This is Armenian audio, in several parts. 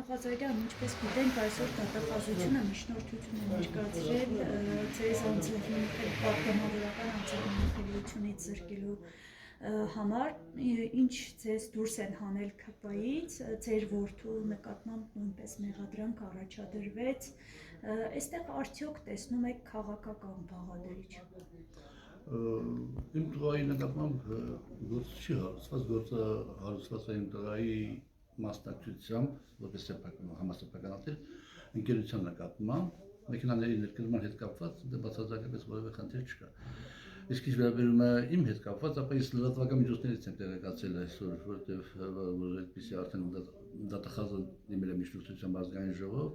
Ղազարյան, ինչպես գիտենք, այսօր դատախազությունը միջնորդություն է ներկայացրել ձեզ անձնագրի պատգամավորական անձնագրությունից զրկելու համար, ինչ ձեզ դուրս են հանել ՔՊ-ից, ձեր որդու նկատմամբ նույնպես մեղադրանք առաջադրվեց, այստեղ արդյոք տեսնում եք քաղաքական բաղադրիչ։ Իմ տղայի նկատմամբ գործ չի հարուցված, գործը հարուցված է իմ տղայի մասնակցությամբ, որպես համասեփականատեր ընկերության նկատմամբ, մեքենաների ներկրման հետ կապված բացարձակապես որևէ խնդիր չկա։ Իսկ ինչ վերաբերում է իմ հետ կապված, ապա ես լրատվական միջոցներից եմ տեղեկացել այսօր, որտեղ այդպիսի արդեն դատախազը դիմել է միջնորդության ազգային ժողով,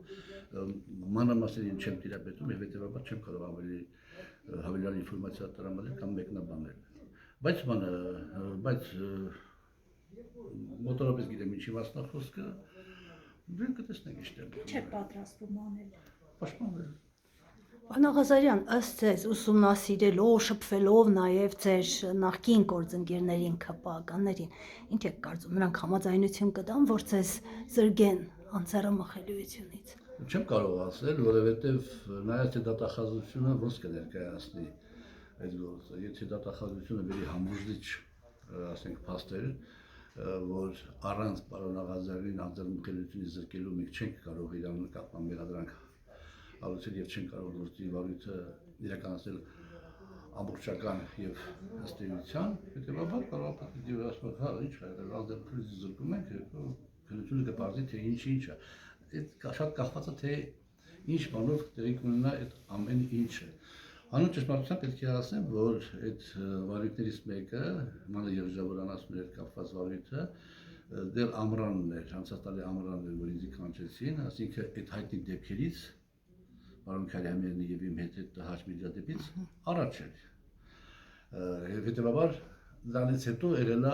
մանրամասներին չեմ տիրապետում եւ հետեւաբար չեմ կարող ավելի հավելյալ ինֆորմացիա տրամադրել կամ մեկնաբանել։ Բայց մոտորապես գիտեմ ինչի մասն է խոսքը, դուք կտեսնեք ինչ Ինչ եք պատրաստվում անել։ Պաշտպանվել։ Պարոն Ղազարյան, ըստ ձեզ ուսումնասիրելով, շփվելով նաև ձեր նախկին գործընկերներին, ՔՊ-ականներին, ինչ եք կարծում, նրանք համաձայնություն կտան, որ ձեզ զրկեն անձեռամխելիությունից։ Չեմ կարող ասել, որովհետև նայած թե դատախազությունը ոնց կներկայացնի այդ գործը, եթե դատախազությունը բերի համոզիչ, ասենք, փաստեր, որ առանց պարոն Ղազարյանին անձեռամխելիությունից զրկելու մենք չենք կարող իրան նկատմամբ մեղադրանք հարուցել եւ չեն կարող գործի վարույթը իրականացնել ամբողջական եւ ըստ էության, հետեւաբար կարող է դիտել ասում, հա, ինչ է, անձեռամխելիությունից զրկում ենք, քննությունը կբարձի թե ինչ է։ Այդ շատ կախված է թե ինչ բանով տեղի կունենա այդ ամեն ինչը։ Հանուն ճշմարտության պետք է ասեմ, որ այդ վարույթներից մեկը, մանր երջավոր անասուններ կապված վարույթը, դեռ ամռանն էր, անցած տարի ամռանն էր, որ ինձ կանչեցին, ասինքն այդ հայտնի դեպքերից պարոն Քարյամյանի եւ իմ հետ հաշ միջադեպից առաջ էր։ Հետեւաբար դրանից հետո եղել է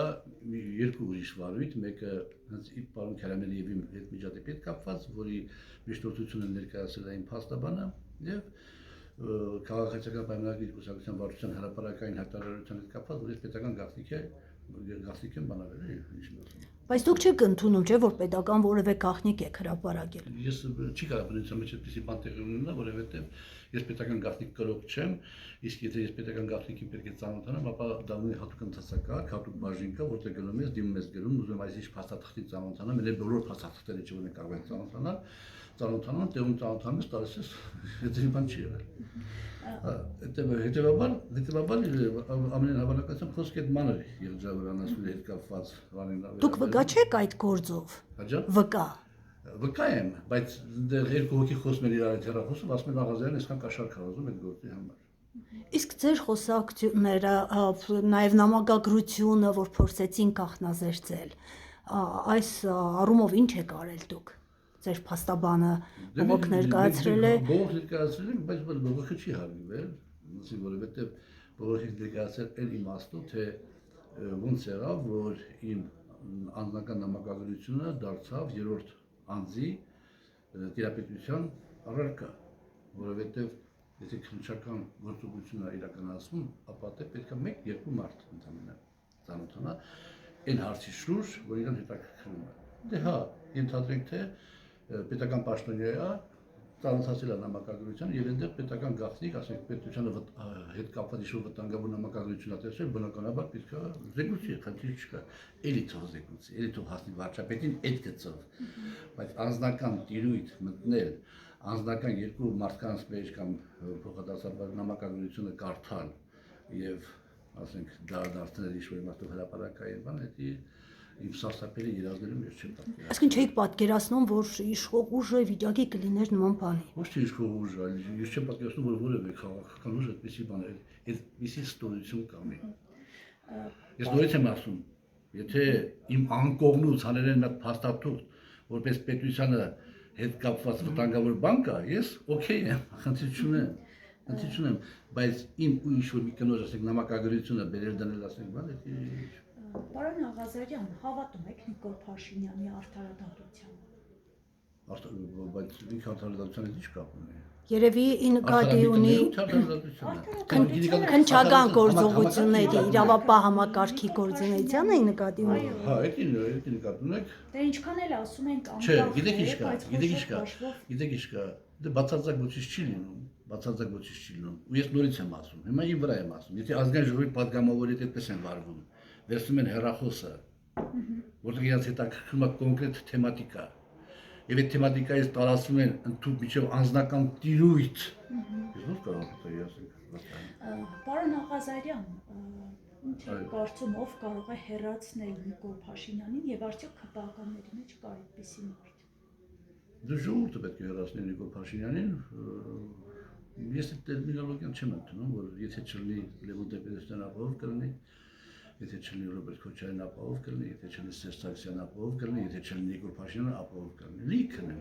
երկու ուրիշ վարույթ, մեկը հենց պարոն Քարյամյանի եւ իմ հետ միջադեպի հետ կապված, որի միջնորդությունը ներկայացրել է իմ փաստաբանը եւ քաղաքացիական պայմանագրի կուսակցության վարչության հրապարակային հայտարարության հետ կապված, որ պետական գաղտնիք են բանալել, ինչ ասում։ Բայց դուք չեք ընդունում, չէ՞, որ պետական որևէ գաղտնիք եք հրապարակել։ Ես չի կարող բնության մեջ այդպիսի բան տեղի ունենա, որովհետև ես պետական գաղտնիք կրող չեմ, իսկ եթե ես պետական գաղտնիքին պետք է ծանոթանամ, ապա դա ունի հատուկ ընթացակարգ, հատուկ բաժին կա, որտեղ գնում ես, դիմում ես գրում, ուզում ես այս փաստաթղթի ծանոթանամ, elə բոլոր փաստաթղթերը չէ որ կարող են ծանոթանալ, տեղում ծանոթանում ես, տալիս ես, հետևի բան չի եղել։ Հետևաբար ամեն հավանականությամբ խոսքը այդ մանր երջավոր անասունի հետ կապված բանին։ Դուք վկա չեք այդ գործով։ Վկա։ Վկա եմ, բայց դեռ երկու հոգի խոսում են իրար հետ հեռախոսում, ասում են Ղազարյան այսքան կաշառք հավազում այդ գործի համար։ Իսկ ձեր խոսակցությունները, նաև նամակագրությունը, որ փորձեցին կանխազերծել, այս առումով ինչ եք արել դուք։ Ձեր փաստաբանը բողոք ներկայացրել է։ Բողոք ներկայացրել են, բայց բողոքը չի հարգվել, որովհետև բողոքի ներկայացրել այն իմաստով, թե ոնց եղավ, որ իմ անձնական նամակագրությունը դարձավ երրորդ անձի տիրապետության առարկա, որովհետև եթե քննչական գործողությունն է իրականացվում, ապա պետք է 1-2 մարդ ընդամենը ծանոթանա այն հարցի շուրջ, որ իրան հետաքրքրում է։ Դե հա, ենթադրենք թե պետական պաշտոնյա ծանոթացել է նամակագրությանը եւ այնտեղ պետական գաղտնիք, ասենք պետությանը հետ կապված ինչ-որ վտանգավոր նամակագրություն ա տեսել, բնականաբար պետք է զեկուցի, խնդիր չկա, էլի թող զեկուցի, էլի թող հասնի վարչապետին այդ գծով, բայց անձնական տիրույթ մտնել, անձնական երկու մարդկանց մեջ կամ փոխադարձաբար նամակագրությունը կարդալ եւ ասենք դա դարձնել ինչ-որ մարդու հրապարակային բան, դա իմ սարսափելի երազներում ես չեմ պատկերացնում։ Այսինքն չէիք պատկերացնում, որ իշխող ուժը վիճակի կլիներ նման բանի։ Ոչ թե իշխող ուժը, ես չեմ պատկերացնում, որ որևէ քաղաքական ուժ այդպիսի բան, այդպիսի ստորություն կանի։ Ես նորից եմ ասում, եթե իմ անկողնուց հանել են այդ փաստաթուղթ, որպես պետությանը հետ կապված վտանգավոր բան կա, ես օքեյ եմ, խնդիր չունեմ, բայց իմ ու ինչ-որ մի կնոջ, ասենք, նամակագրությունը բերել դնել, ասենք, բան, դա Պարոն Ղազարյան, հավատում եք Նիկոլ Փաշինյանի արդարադատությանը։ բայց ինքը արդարադատության հետ ինչ կապ ունի։ Երևի ի նկատի ունի քննչական գործողությունների իրավապահ համակարգի գործունեությանը ի նկատի ունի։ Հա, դա նկատի ունեք։ Դե ինչքան էլ ասում ենք Չէ, անկախ գիտեք ինչ է, կա, բայց գիտեք ինչ կա, խոշոր գիտեք ինչ կա։ Դե բացարձակ ոչինչ չի լինում, բացարձակ ոչինչ չի լինում։ Ու ես նորից եմ ասում, հիմա իմ վրա եմ ասում։ Եթե ազգային ժողովի падգամավորի այդպես են վարվում, վերցնում են հեռախոսը, որտեղ իրաց հետաքրքրում է կոնկրետ թեմատիկա։ Եվ այդ թեմատիկայից տարածվում են ընդհանուր միջև անձնական տիրույթ։ Ես ո՞ր կարող եմ դա ասել։ Պարոն Աղազարյան, ինչ է կարծում, ով կարող է հեռացնել Նիկոլ Փաշինյանին եւ արդյոք ԿՊԱ-ականների մեջ կա այդպիսի մարդ։ Դու ժողովուրդը պետք է հեռացնի Նիկոլ Փաշինյանին։ Ես այդ տերմինոլոգիան չեմ ընդունում, որ եթե չլինի Լևոն Տեր-Պետրոսյան ապահով կլինի, եթե չլինի Ռոբերտ Քոչարյան ապահով կլինի, եթե չլինի Սերժ Սարգսյան ապահով կլինի, եթե չլինի Նիկոլ Փաշինյանը ապահով կլինի։ Լիքն են։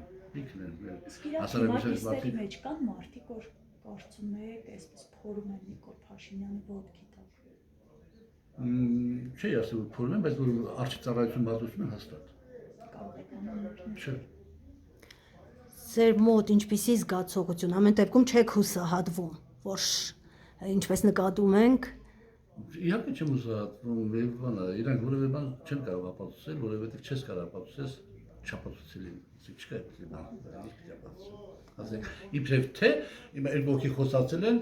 Հասարակության մեջ կան մարդիկ, որ կարծում եք, այսպես փորում են Նիկոլ Փաշինյանի ոտքի տակ։ Չի ասում որ փորում են, բայց որ արժի ծառայություն բացում են հաստատ։ Կարող եք անուններ։ Չէ։ Ձեր մոտ ինչպիսի զգացողություն, ամեն դեպքում չեք հուսահատվում, որ ինչպես նկատում ենք, Իհարկե չեմ հուսահատվում, բանը, իրանք որևէ բան չեն կարող ապացուցել, որովհետև չես կարող ապացուցես չապացուցել են, չկա այդպիսի բան, ասեք, իբրև թե հիմա այդ ոգի խոսացել են,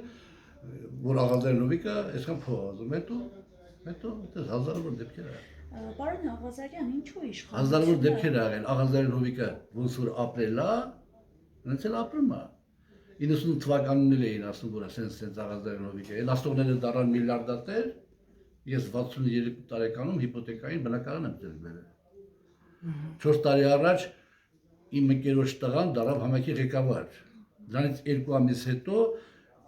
որ Աղազարյան Նովիկը այսքան փող ազում, հետո դա հազարավոր դեպքեր է։ Պարոն Աղազարյան, ինչու իշխանությունը Հազարավոր դեպքեր է աղել, Աղազարյան Նովիկը ոնց որ ապրել է, հենց էլ ապրում է։ 90 թվականին էին ասում, որ ասենց Աղազարյան Նովիկը, այն աստողները դառան միլիարդատեր, ես 62 տարեկանում հիպոթեկային բնակարան եմ ձեռք բերել։ 4 տարի առաջ իմ ընկերոջ տղան դառավ համայնքի ղեկավար։ Դրանից 2 ամիս հետո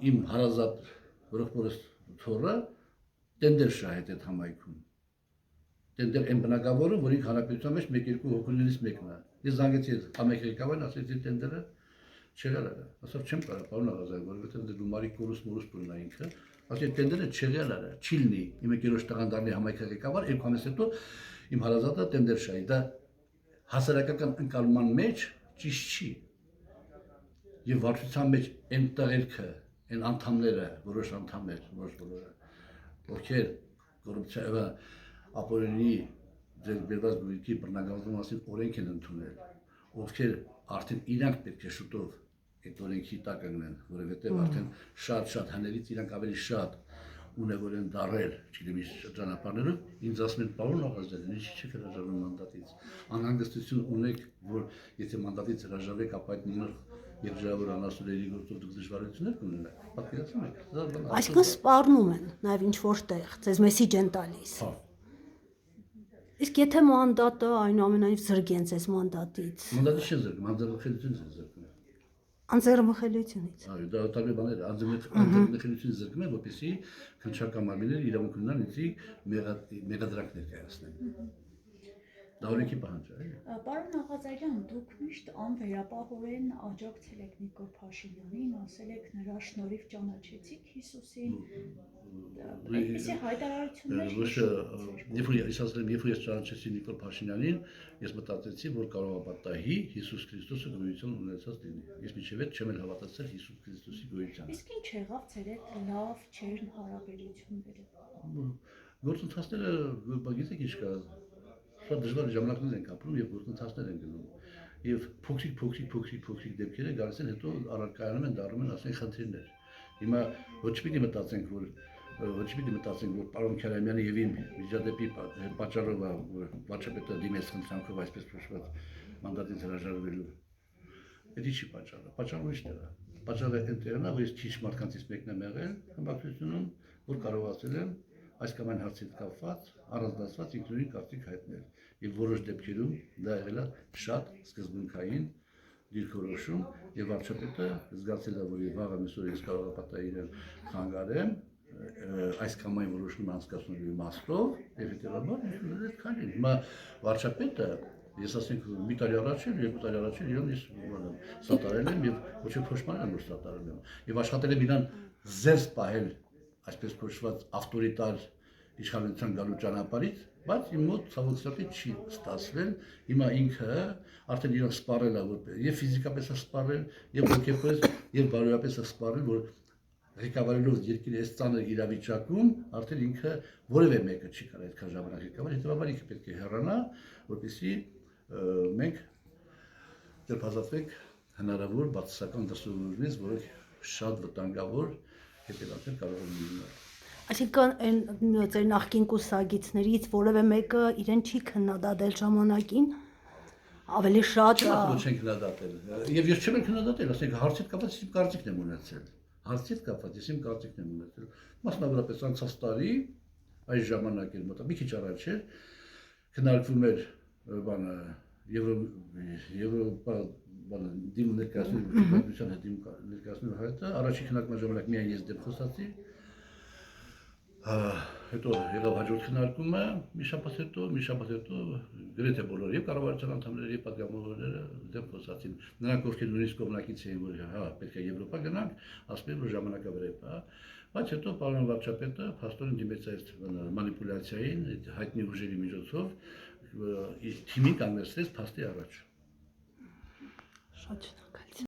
իմ հարազատ ողբորս թոռը տենդեր շահեց այդ համայնքում։ Տենդեր այն բնակավորը, որ ինքը հանրապետության մեջ 1-2 հոգիներից մեկն է։ Ես զանգեցի համայնքի ղեկավարին, ասեցի տենդերը չեղել է, ասավ չեմ կարող, պարոն Աղազարյան, որովհետև դու մարի կորուս ունա ինքը, ասի տենդերը չեղել է, չի լինի, իմ ընկերոջ տղան դառնի համայնքի ղեկավար, 2 ամիս հետո իմ հարազատը տենդեր շահի, դա հասարակական ընկալման մեջ ճիշտ չի։ Եվ վարչության մեջ այն տղերքը, այն անդամները, որոշ անդամներ, որոշ բոլորը, ովքեր կոռուպցիա ապօրինի ձեր բերված գույքի բռնագաղթի մասին օրենք են ընդունել, ովքեր արդեն իրանք պետք է շուտով այդ օրենքի տակ ընկնեն, որովհետև արդեն շատ հներից իրանք ավելի շատ ունևոր են դարել, չգիտեմ ինչ ճանապարհներով, ինձ ասում են պարոն Աղազարյան, ինչի չեք հրաժարվում մանդատից, անհանգստություն ունեք, որ եթե մանդատից հրաժարվեք, ապա այդ նույն երկրավոր անասունների գործով դուք դժվարություններ կունենաք, պատկերացնում եք։ այսինքն սպառնում են նաև ինչ որտեղ, ձեզ մեսիջ են տալիս։ Իսկ եթե մանդատը այնուամենայնիվ զրկեն ձեզ մանդատից։ Մանդատից չեն զրկում, անձեռնմխելիությունից են զրկում։ Անձեռնմխելիությունից։ Այո, դա տարբեր բաներ է, անձեռնմխելիությունից զրկում են, որպեսզի քննչական մարմինները իրավունք ունենան ինձի մեղադրանք ներկայացնեն։ Դա օրենքի պահանջ է, էլի։ Պարոն Աղազարյան, դուք միշտ անվերապահորեն աջակցել եք Նիկոլ Փաշինյանին, ասել եք նրա շնորհիվ ճանաչեցիք Հիսուսին։ Այդպիսի հայտարարություններ։ Երբ որ ես ճանաչեցի Նիկոլ Փաշինյանին, ես մտածեցի, որ կարող է պատահի Հիսուս Քրիստոսը գոյություն ունեցած լինի։ Ես մինչև այդ չեմ հավատացել Հիսուս Քրիստոսի գոյությանը։ Իսկ ինչ եղավ ձեր այդ լավ չերն հարաբերությունները։ Գործընթացները, գիտեք ինչ կա, շատ դժվար ժամանակներ ենք ապրում եւ գործընթացներ են գնում։ Եվ փոքրիկ դեպքերը գալիս են հետո առարկայանում են դառնում են ասենք խնդիրներ։ Հիմա ոչ պիտի մտածենք, որ պարոն Քարամյանը եւ իմ միջադեպի պատճառով վարչապետը դիմեց խնդրանքով այսպես փոխված մանդատից հրաժարվելու։ Դա չի պատճառը։ Պատճառը իշտ է։ Պատճառը այնտեղն է, որ ես քիչ մարդկանցից մեկն եմ եղել համակարգությունում, որ կարողացել եմ այս կամ այն հարցից կապված առանձնացված ինքնուրույն կարծիք հայտնել եւ որոշ դեպքերում դա եղել է շատ սկզբունքային դիրքորոշում եւ վարչապետը զգացել է, որ վաղը միսօր ես կարող եմ պատահի իրեն խանգարեմ այս կամ այն որոշումը անցկացնելու իմաստով եւ հետեւաբար այդ քանին հիմա վարչապետը ես ասենք մի տարի առաջ էլ 2 տարի առաջ էլ իրեն ես սատարել եմ եւ ոչ թե փոշման եմ որ սատարել եմ եւ աշխատել եմ իրան զերծ պահել այսպես կոչված ավտորիտար իշխանության գալու ճանապարհից Բայց իմ մոտ ցավոք սրտի չի ստացվել։ Հիմա ինքը արդեն իրեն սպառել է որպես եւ ֆիզիկապես է սպառել, եւ հոգեպես, եւ բարոյապես է սպառել, որ ղեկավարելով երկրի այս ծանր իրավիճակում արդեն ինքը որևէ մեկը չի կարող այդքան ժամանակ ղեկավարել, հետեւաբար ինքը պետք է հեռանա, որպեսզի մենք դեպազատվենք հնարավոր բացասական դրսևորումներից, որոնք շատ վտանգավոր հետևանքներ կարող են ունենալ։ Այսինքն այն ձեր նախկին կուսակիցներից որևէ մեկը իրեն չի քննադատել ժամանակին, ավելի շատ Ոչ չենք քննադատել։ Եվ ես չեմ քննադատել, ասենք հարցի հետ կապված իմ կարծիքն եմ ունեցել։ Հարցի հետ կապված ես իմ կարծիքն եմ ունեցել։ Մասնավորապես անցած տարի այս ժամանակին մոտ մի քիչ առաջ էր քննարկվում էր բանը Եվրոպա բանը դիմ ներկայացնության հետ ներկայացնելու հայտը, առաջին քննարկման ժամանակ միայն ես դեմ խոսացի։ Հետո եղավ հաջորդ քննարկումը, մի շաբաթ հետո գրեթե բոլոր եւ կառավարության անդամները եւ պատգամավորները դեմ խոսացին։ Նրանք ովքեր նույնիսկ կողմնակից էին, որ հա պետք է Եվրոպա գնանք, ասում են որ ժամանակավրեպ է, բայց հետո պարոն վարչապետը փաստորեն դիմեց այդ մանիպուլյացիային, հայտնի ուժերի միջոցով թիմին կանգնեցրեց փաստի առաջ։ Շատ